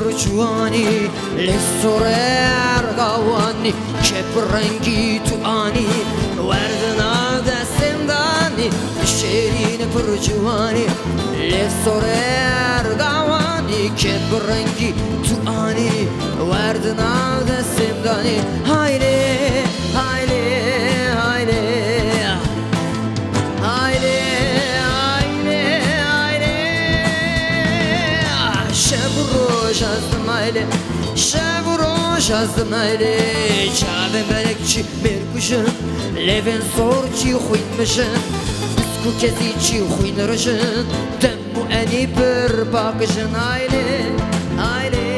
پرچوانی لسرر قوانی کبرنگی تو آنی وردنا دستم دانی شیرین پرچوانی لسرر قوانی کبرنگی تو آنی وردنا دستم دانی haydi haydi haydi haydi haydi haydi şevroş azdım haydi şevroş azdım haydi çave melekçi bir kuşun leven sorçi huymışın üskü keziçi huynarışın temmu eni bir bakışın haydi haydi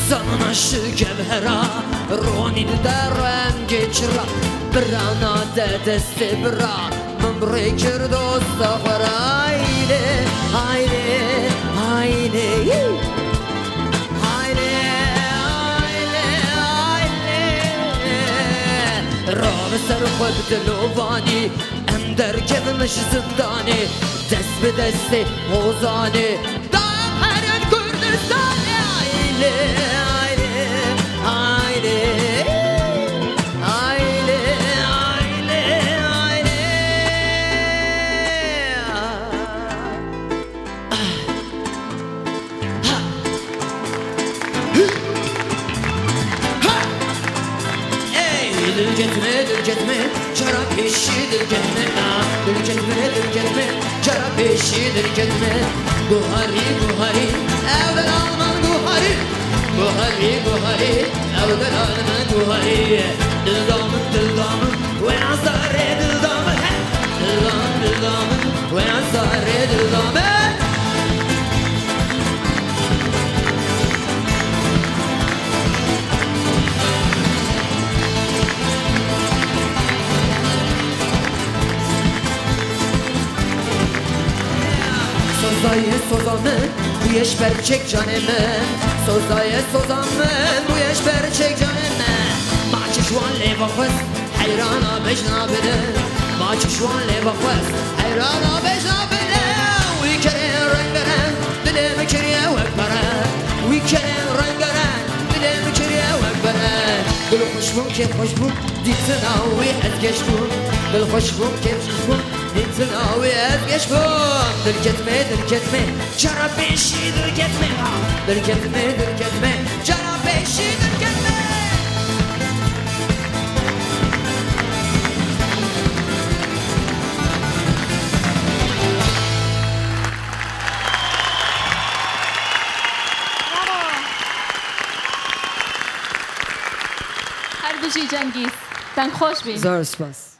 Sana şu gevhera Roni derem geçira Brana dedesi bra Mımre kirdo sahara Haydi haydi haydi Haydi haydi haydi Rav serxweb dilovani Em derkevmiş zindani Dest bi desti hozani Dağ her Kürdistani Haydi Dürgetme, şarap eşi dürgetme Dürgetme, şarap eşi dürgetme Buhari, evden alman buhari Buhari, evden alman buhari Dildamın, ve azare dildamın Dildamın, ve azare dildamın Sozayı sozamın, bu yaş berçek canımı Sozayı sozamın, bu yaş berçek canımı Maçı şu an levakız, hayrana becnabını Maçı şu an levakız, hayrana becnabını Vikere rengaren, dilimi kiriye vekbere Vikere rengaren, dilimi kiriye vekbere Gül hoşbun, kef hoşbun, ditin avi ez geçbun Gül hoşbun, kef hoşbun Dintinavi ez geçbun Dürgetme Şarap eşi dürgetme Dürgetme Şarap eşi dürgetme هر بچی جنگیز تن خوش بین زار سپاس